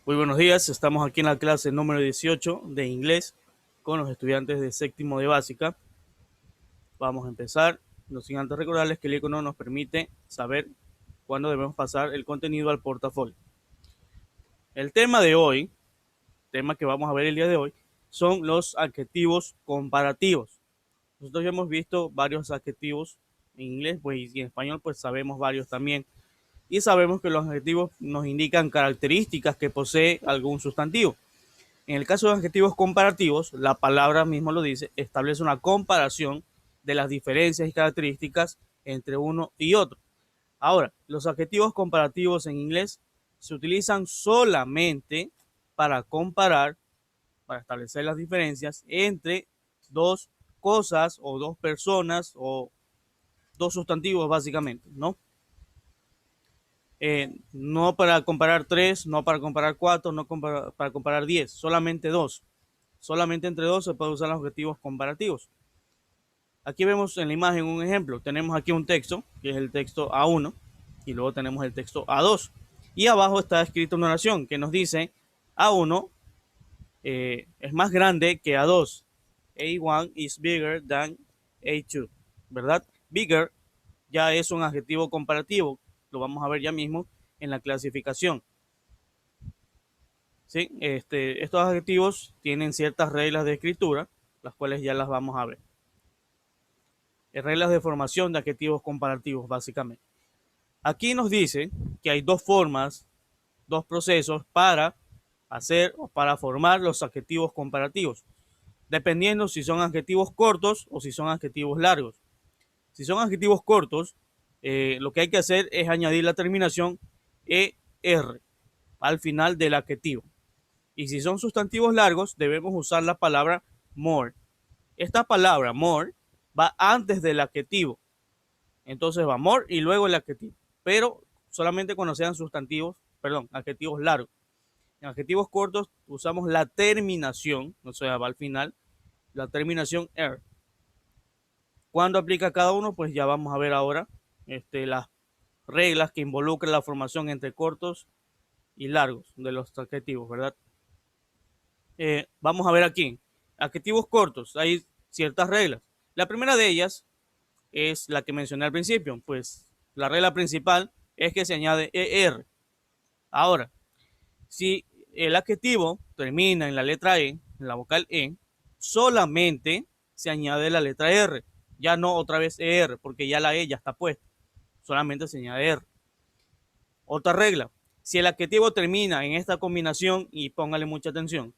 Muy buenos días, estamos aquí en la clase número 18 de inglés con los estudiantes de séptimo de básica. Vamos a empezar, no sin antes recordarles que el icono nos permite saber cuándo debemos pasar el contenido al portafolio. El tema de hoy, tema que vamos a ver el día de hoy, son los adjetivos comparativos. Nosotros ya hemos visto varios adjetivos en inglés, pues, y en español pues sabemos varios también. Y sabemos que los adjetivos nos indican características que posee algún sustantivo. En el caso de adjetivos comparativos, la palabra mismo lo dice, establece una comparación de las diferencias y características entre uno y otro. Ahora, los adjetivos comparativos en inglés se utilizan solamente para comparar, para establecer las diferencias entre dos cosas o dos personas o dos sustantivos básicamente, ¿no? No para comparar tres, no para comparar cuatro, no para comparar 10, solamente dos. Solamente entre dos se puede usar los objetivos comparativos. Aquí vemos en la imagen un ejemplo. Tenemos aquí un texto, que es el texto A1, y luego tenemos el texto A2. Y abajo está escrita una oración que nos dice A1 es más grande que A2. A1 is bigger than A2, ¿verdad? Bigger ya es un adjetivo comparativo. Lo vamos a ver ya mismo en la clasificación. ¿Sí? Estos adjetivos tienen ciertas reglas de escritura, las cuales ya las vamos a ver. Reglas de formación de adjetivos comparativos, básicamente. Aquí nos dice que hay dos formas, dos procesos para hacer o para formar los adjetivos comparativos, dependiendo si son adjetivos cortos o si son adjetivos largos. Si son adjetivos cortos, lo que hay que hacer es añadir la terminación ER al final del adjetivo. Y si son sustantivos largos, debemos usar la palabra more. Esta palabra more va antes del adjetivo. Entonces va more y luego el adjetivo. Pero solamente cuando sean sustantivos, perdón, adjetivos largos. En adjetivos cortos usamos la terminación, o sea, va al final, la terminación er. ¿Cuándo aplica cada uno? Pues ya vamos a ver ahora las reglas que involucran la formación entre cortos y largos de los adjetivos, ¿verdad? Vamos a ver aquí. Adjetivos cortos, hay ciertas reglas. La primera de ellas es la que mencioné al principio, pues la regla principal es que se añade ER. Ahora, si el adjetivo termina en la letra E, en la vocal E, solamente se añade la letra R, ya no otra vez ER, porque ya la E ya está puesta, solamente se añade R. Otra regla, si el adjetivo termina en esta combinación, y póngale mucha atención,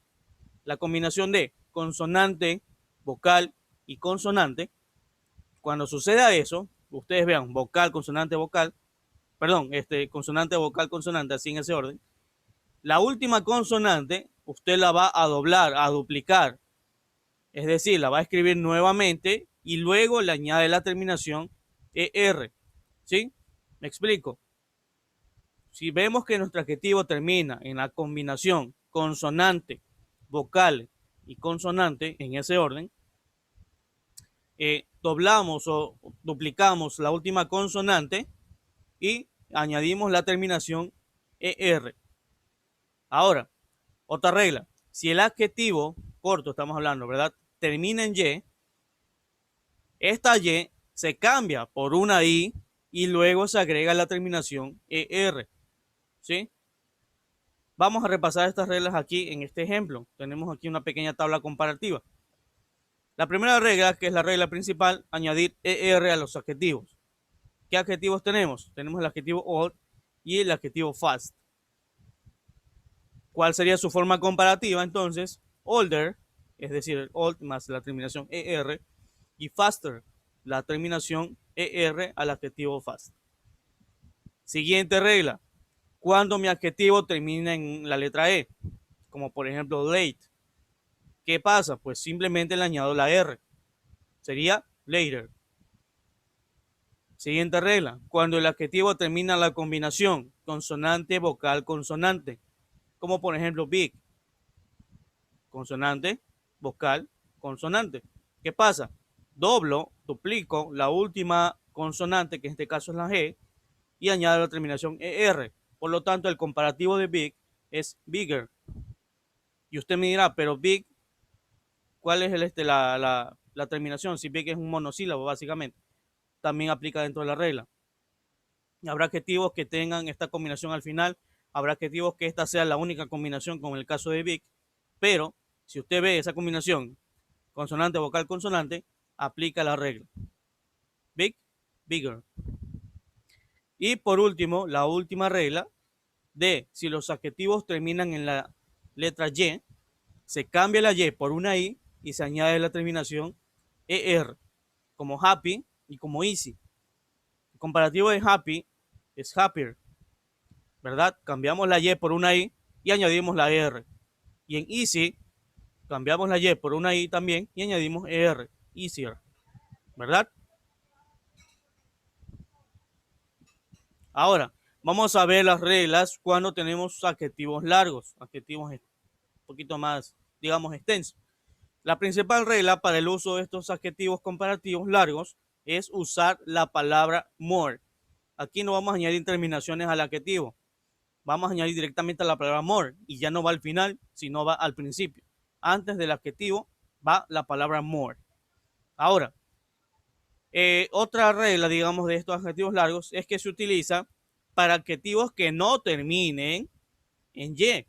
la combinación de consonante, vocal y consonante, cuando suceda eso, ustedes vean vocal, consonante, vocal, perdón, consonante, vocal, consonante, así en ese orden. La última consonante, usted la va a doblar, a duplicar. Es decir, la va a escribir nuevamente y luego le añade la terminación ER. ¿Sí? ¿Me explico? Si vemos que nuestro adjetivo termina en la combinación consonante, vocal y consonante, en ese orden, doblamos o duplicamos la última consonante y añadimos la terminación ER. Ahora, otra regla. Si el adjetivo corto, estamos hablando, ¿verdad? Termina en Y, esta Y se cambia por una I y luego se agrega la terminación ER. ¿Sí? Vamos a repasar estas reglas aquí en este ejemplo. Tenemos aquí una pequeña tabla comparativa. La primera regla, que es la regla principal, añadir ER a los adjetivos. ¿Qué adjetivos tenemos? Tenemos el adjetivo old y el adjetivo fast. ¿Cuál sería su forma comparativa? Entonces, older, es decir, el old más la terminación ER, y faster, la terminación ER al adjetivo fast. Siguiente regla, cuando mi adjetivo termina en la letra E, como por ejemplo late. ¿Qué pasa? Pues simplemente le añado la R. Sería later. Siguiente regla, cuando el adjetivo termina en la combinación consonante, vocal, consonante, como por ejemplo big, consonante, vocal, consonante. ¿Qué pasa? Duplico la última consonante, que en este caso es la G, y añado la terminación ER. Por lo tanto, el comparativo de big es bigger. Y usted me dirá, pero big, ¿cuál es la terminación? Si big es un monosílabo, básicamente. También aplica dentro de la regla. Habrá adjetivos que tengan esta combinación al final. Habrá adjetivos que esta sea la única combinación, como en el caso de big. Pero si usted ve esa combinación consonante, vocal, consonante, aplica la regla. Big, bigger. Y por último, la última regla de si los adjetivos terminan en la letra Y, se cambia la Y por una I y se añade la terminación ER, como happy y como easy. El comparativo de happy es happier, ¿verdad? Cambiamos la Y por una I y añadimos la ER. Y en easy, cambiamos la Y por una I también y añadimos ER, easier, ¿verdad? Ahora, vamos a ver las reglas cuando tenemos adjetivos largos, adjetivos un poquito más, digamos, extensos. La principal regla para el uso de estos adjetivos comparativos largos es usar la palabra more. Aquí no vamos a añadir terminaciones al adjetivo. Vamos a añadir directamente a la palabra more y ya no va al final, sino va al principio. Antes del adjetivo va la palabra more. Ahora, otra regla, digamos, de estos adjetivos largos es que se utiliza para adjetivos que no terminen en Y.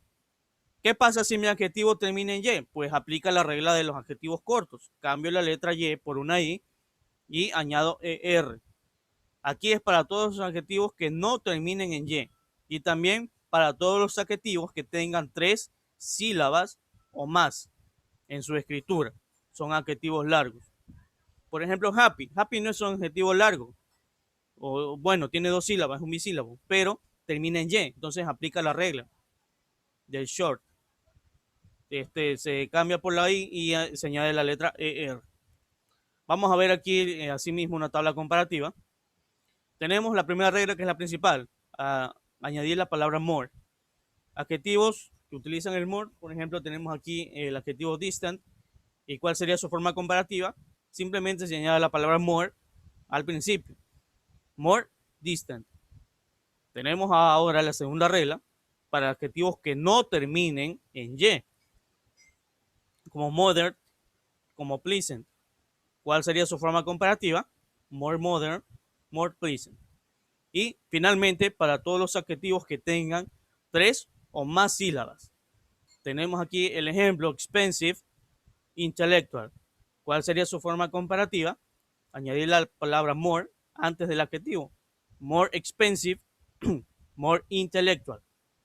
¿Qué pasa si mi adjetivo termina en Y? Pues aplica la regla de los adjetivos cortos. Cambio la letra Y por una I y añado ER. Aquí es para todos los adjetivos que no terminen en Y. Y también para todos los adjetivos que tengan 3 sílabas o más en su escritura. Son adjetivos largos. Por ejemplo, happy. Happy no es un adjetivo largo. O, bueno, tiene 2 sílabas, es un bisílabo, pero termina en Y. Entonces aplica la regla del short. Se cambia por la I y se añade la letra ER. Vamos a ver aquí asimismo una tabla comparativa. Tenemos la primera regla que es la principal, añadir la palabra more. Adjetivos que utilizan el more, por ejemplo, tenemos aquí el adjetivo distant. ¿Y cuál sería su forma comparativa? Simplemente se añade la palabra more al principio. More distant. Tenemos ahora la segunda regla para adjetivos que no terminen en Y, como modern, como pleasant. ¿Cuál sería su forma comparativa? More modern, more pleasant. Y finalmente, para todos los adjetivos que tengan 3 o más sílabas. Tenemos aquí el ejemplo expensive, intellectual. ¿Cuál sería su forma comparativa? Añadir la palabra more antes del adjetivo. More expensive, more intellectual.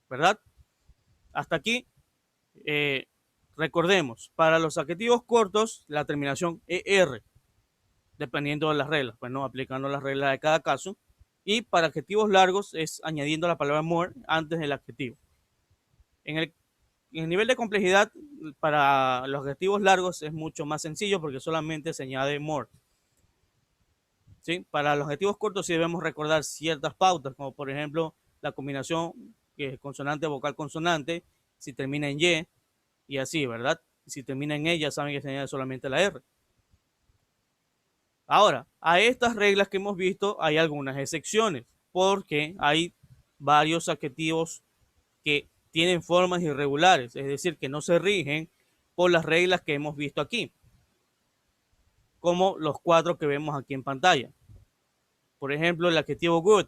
¿Verdad? Hasta aquí, recordemos, para los adjetivos cortos, la terminación ER, dependiendo de las reglas, pues no aplicando las reglas de cada caso. Y para adjetivos largos es añadiendo la palabra more antes del adjetivo. En el nivel de complejidad, para los adjetivos largos es mucho más sencillo porque solamente se añade more. ¿Sí? Para los adjetivos cortos sí debemos recordar ciertas pautas, como por ejemplo la combinación que es consonante, vocal, consonante, si termina en y así, ¿verdad? Si termina en ya saben que se añade solamente la R. Ahora, a estas reglas que hemos visto hay algunas excepciones, porque hay varios adjetivos que tienen formas irregulares, es decir, que no se rigen por las reglas que hemos visto aquí, como los 4 que vemos aquí en pantalla. Por ejemplo, el adjetivo good,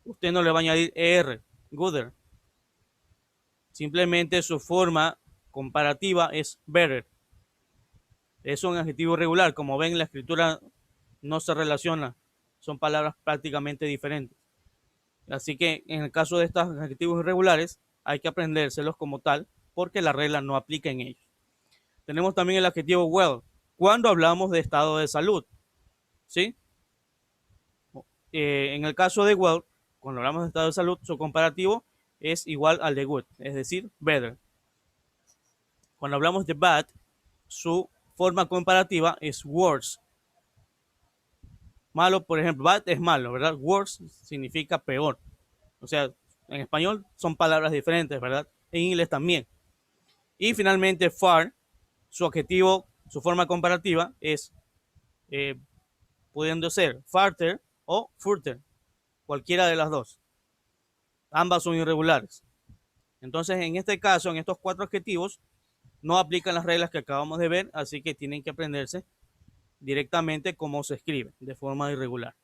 usted no le va a añadir ER, gooder. Simplemente su forma comparativa es better. Es un adjetivo irregular, como ven, la escritura no se relaciona, son palabras prácticamente diferentes. Así que en el caso de estos adjetivos irregulares, hay que aprendérselos como tal, porque la regla no aplica en ellos. Tenemos también el adjetivo well, cuando hablamos de estado de salud. ¿Sí? En el caso de well, cuando hablamos de estado de salud, su comparativo es igual al de good, es decir, better. Cuando hablamos de bad, su forma comparativa es worse. Malo, por ejemplo, bad es malo, ¿verdad? Worse significa peor. O sea, en español son palabras diferentes, ¿verdad? En inglés también. Y finalmente, far, su adjetivo, su forma comparativa es pudiendo ser farther o further, cualquiera de las dos. Ambas son irregulares. Entonces, en este caso, en estos 4 adjetivos, no aplican las reglas que acabamos de ver, así que tienen que aprenderse directamente cómo se escribe de forma irregular.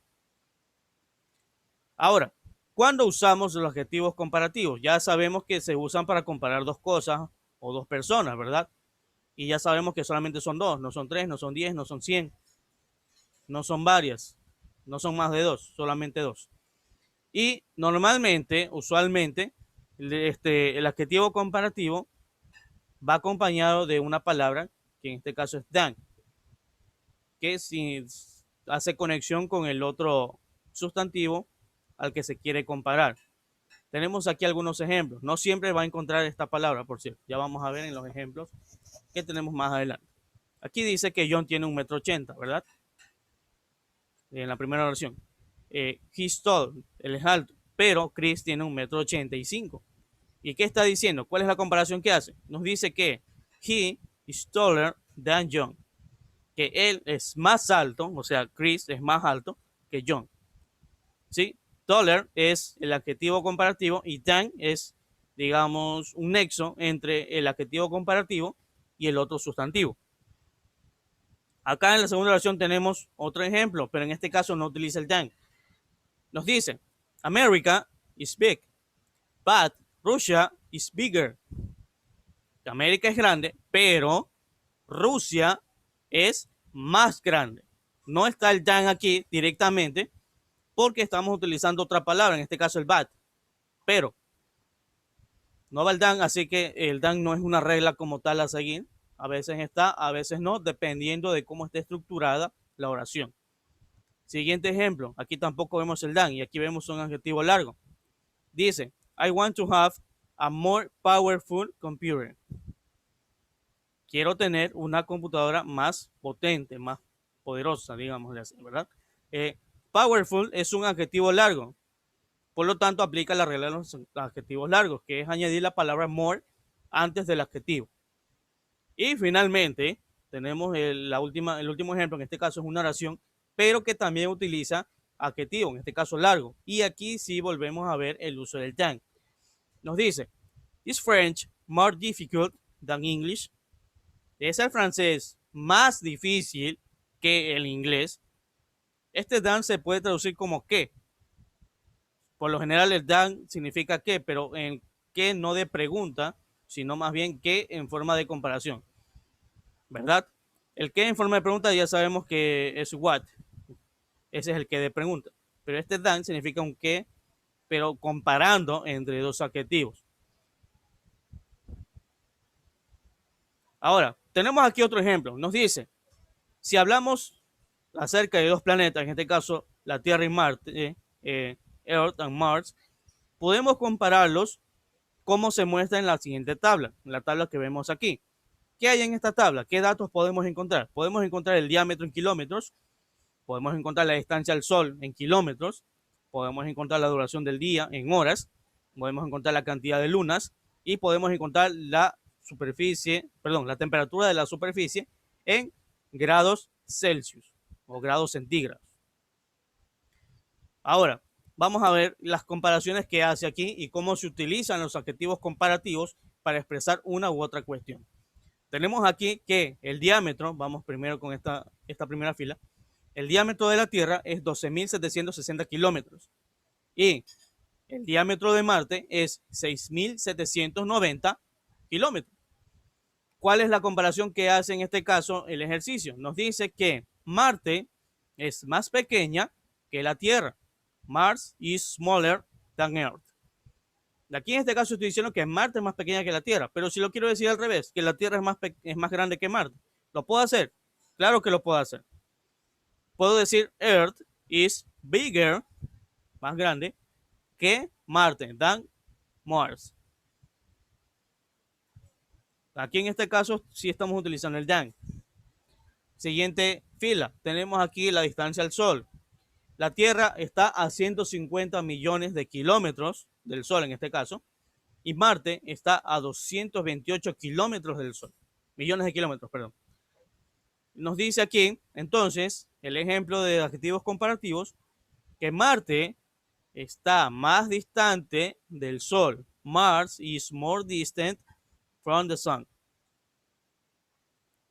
Ahora, ¿cuándo usamos los adjetivos comparativos? Ya sabemos que se usan para comparar dos cosas o dos personas, ¿verdad? Y ya sabemos que solamente son dos, no son 3, no son 10, no son 100, no son varias, no son más de dos, solamente dos. Y normalmente, usualmente, el adjetivo comparativo va acompañado de una palabra, que en este caso es than, que si hace conexión con el otro sustantivo al que se quiere comparar. Tenemos aquí algunos ejemplos. No siempre va a encontrar esta palabra, por cierto. Ya vamos a ver en los ejemplos que tenemos más adelante. Aquí dice que John tiene 1,80 m, ¿verdad? En la primera oración. He's tall, él es alto, pero Chris tiene 1,85 m. ¿Y qué está diciendo? ¿Cuál es la comparación que hace? Nos dice que he is taller than John, que él es más alto, o sea, Chris es más alto que John. ¿Sí? Taller es el adjetivo comparativo y than es, digamos, un nexo entre el adjetivo comparativo y el otro sustantivo. Acá en la segunda oración tenemos otro ejemplo, pero en este caso no utiliza el than. Nos dice, America is big, but Russia is bigger. América es grande, pero Rusia es más grande. No está el than aquí directamente porque estamos utilizando otra palabra, en este caso el but. Pero no va el than, así que el than no es una regla como tal a seguir. A veces está, a veces no, dependiendo de cómo esté estructurada la oración. Siguiente ejemplo, aquí tampoco vemos el than y aquí vemos un adjetivo largo. Dice, I want to have a more powerful computer. Quiero tener una computadora más potente, más poderosa, digamos así, ¿verdad? Powerful es un adjetivo largo, por lo tanto aplica la regla de los adjetivos largos, que es añadir la palabra more antes del adjetivo. Y finalmente tenemos el último ejemplo, en este caso es una oración, pero que también utiliza adjetivo, en este caso largo. Y aquí sí volvemos a ver el uso del than. Nos dice, is French more difficult than English? ¿Es el francés más difícil que el inglés? Este than se puede traducir como qué. Por lo general el than significa qué, pero en qué no de pregunta, sino más bien qué en forma de comparación, ¿verdad? El qué en forma de pregunta ya sabemos que es what. Ese es el qué de pregunta. Pero este than significa un qué, pero comparando entre dos adjetivos. Ahora, tenemos aquí otro ejemplo. Nos dice, si hablamos acerca de dos planetas, en este caso la Tierra y Marte, Earth and Mars, podemos compararlos como se muestra en la siguiente tabla, en la tabla que vemos aquí. ¿Qué hay en esta tabla? ¿Qué datos podemos encontrar? Podemos encontrar el diámetro en kilómetros, podemos encontrar la distancia al Sol en kilómetros, podemos encontrar la duración del día en horas, podemos encontrar la cantidad de lunas y podemos encontrar la temperatura de la superficie en grados Celsius o grados centígrados. Ahora, vamos a ver las comparaciones que hace aquí y cómo se utilizan los adjetivos comparativos para expresar una u otra cuestión. Tenemos aquí que el diámetro, vamos primero con esta primera fila, el diámetro de la Tierra es 12.760 kilómetros y el diámetro de Marte es 6.790 kilómetros. ¿Cuál es la comparación que hace en este caso el ejercicio? Nos dice que Marte es más pequeña que la Tierra. Mars is smaller than Earth. Aquí en este caso estoy diciendo que Marte es más pequeña que la Tierra, pero si lo quiero decir al revés, que la Tierra es más grande que Marte, ¿lo puedo hacer? Claro que lo puedo hacer. Puedo decir Earth is bigger, más grande, que Marte, than Mars. Aquí en este caso sí estamos utilizando el than. Siguiente fila, tenemos aquí la distancia al Sol. La Tierra está a 150 millones de kilómetros del Sol en este caso, y Marte está a 228 kilómetros del Sol. Millones de kilómetros, perdón. Nos dice aquí, entonces, el ejemplo de adjetivos comparativos, que Marte está más distante del Sol. Mars is more distant from the sun.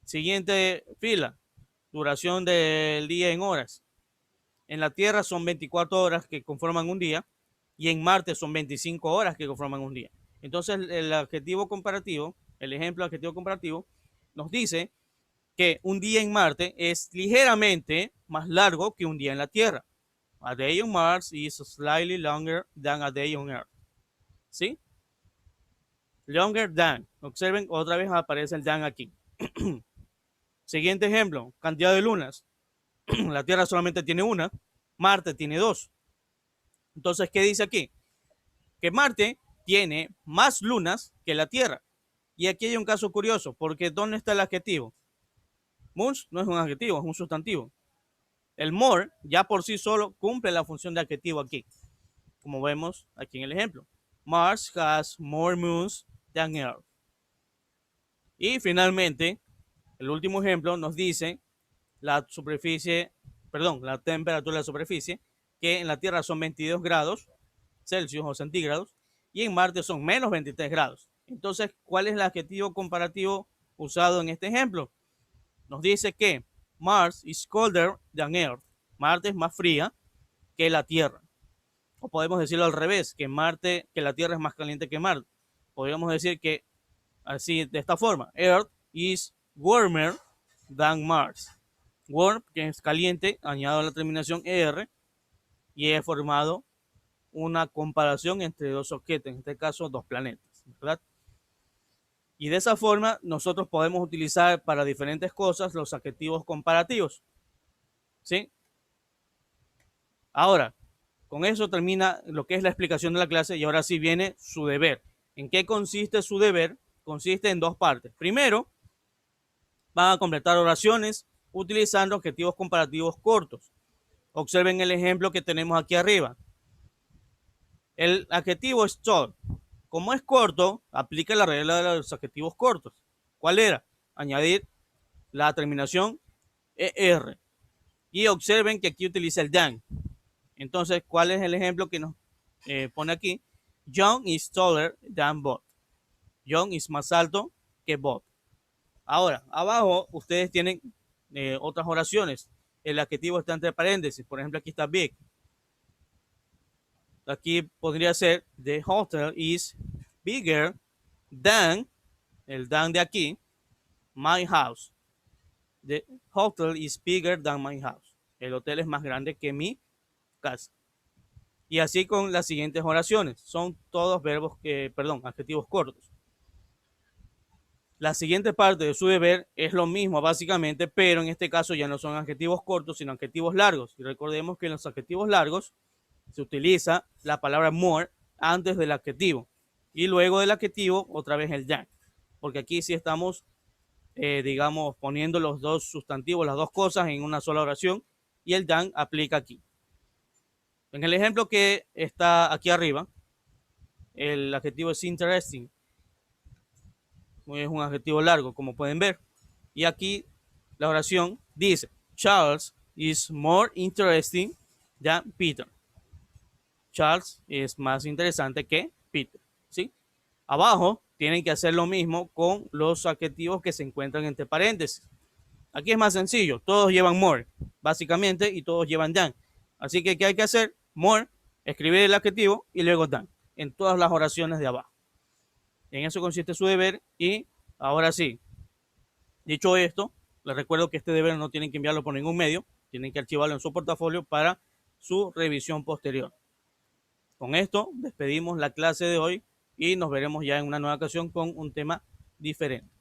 Siguiente fila, duración del día en horas. En la Tierra son 24 horas que conforman un día y en Marte son 25 horas que conforman un día. Entonces el adjetivo comparativo, el ejemplo adjetivo comparativo, nos dice que un día en Marte es ligeramente más largo que un día en la Tierra. A day on Mars is slightly longer than a day on Earth. ¿Sí? Longer than. Observen, otra vez aparece el than aquí. Siguiente ejemplo, cantidad de lunas. La Tierra solamente tiene una, Marte tiene dos. Entonces, ¿qué dice aquí? Que Marte tiene más lunas que la Tierra. Y aquí hay un caso curioso, porque ¿dónde está el adjetivo? Much no es un adjetivo, es un sustantivo. El more ya por sí solo cumple la función de adjetivo aquí, como vemos aquí en el ejemplo. Mars has more moons than Earth. Y finalmente, el último ejemplo nos dice la superficie, perdón, la temperatura de la superficie, que en la Tierra son 22 grados Celsius o centígrados y en Marte son menos 23 grados. Entonces, ¿cuál es el adjetivo comparativo usado en este ejemplo? Nos dice que Mars is colder than Earth. Marte es más fría que la Tierra. O podemos decirlo al revés, que la Tierra es más caliente que Marte. Podríamos decir que así, de esta forma, Earth is warmer than Mars. Warm, que es caliente, añado la terminación ER y he formado una comparación entre dos objetos, en este caso dos planetas, ¿verdad? Y de esa forma nosotros podemos utilizar para diferentes cosas los adjetivos comparativos, ¿sí? Ahora, con eso termina lo que es la explicación de la clase y ahora sí viene su deber. ¿En qué consiste su deber? Consiste en dos partes. Primero, van a completar oraciones utilizando adjetivos comparativos cortos. Observen el ejemplo que tenemos aquí arriba. El adjetivo es tall. Como es corto, aplica la regla de los adjetivos cortos. ¿Cuál era? Añadir la terminación ER. Y observen que aquí utiliza el than. Entonces, ¿cuál es el ejemplo que nos pone aquí? John is taller than Bob. John es más alto que Bob. Ahora, abajo ustedes tienen otras oraciones. El adjetivo está entre paréntesis. Por ejemplo, aquí está big. Aquí podría ser the hotel is bigger than, el than de aquí, my house. The hotel is bigger than my house. El hotel es más grande que mi casa. Y así con las siguientes oraciones. Son todos adjetivos cortos. La siguiente parte de su deber es lo mismo básicamente, pero en este caso ya no son adjetivos cortos, sino adjetivos largos. Y recordemos que en los adjetivos largos se utiliza la palabra more antes del adjetivo. Y luego del adjetivo, otra vez el than. Porque aquí sí estamos, digamos, poniendo los dos sustantivos, las dos cosas en una sola oración. Y el than aplica aquí. En el ejemplo que está aquí arriba, el adjetivo es interesting. Es un adjetivo largo, como pueden ver. Y aquí la oración dice, Charles is more interesting than Peter. Charles es más interesante que Peter, ¿sí? Abajo tienen que hacer lo mismo con los adjetivos que se encuentran entre paréntesis. Aquí es más sencillo, todos llevan more, básicamente, y todos llevan than. Así que, ¿qué hay que hacer? More, escribir el adjetivo y luego than, en todas las oraciones de abajo. En eso consiste su deber y ahora sí, dicho esto, les recuerdo que este deber no tienen que enviarlo por ningún medio, tienen que archivarlo en su portafolio para su revisión posterior. Con esto despedimos la clase de hoy y nos veremos ya en una nueva ocasión con un tema diferente.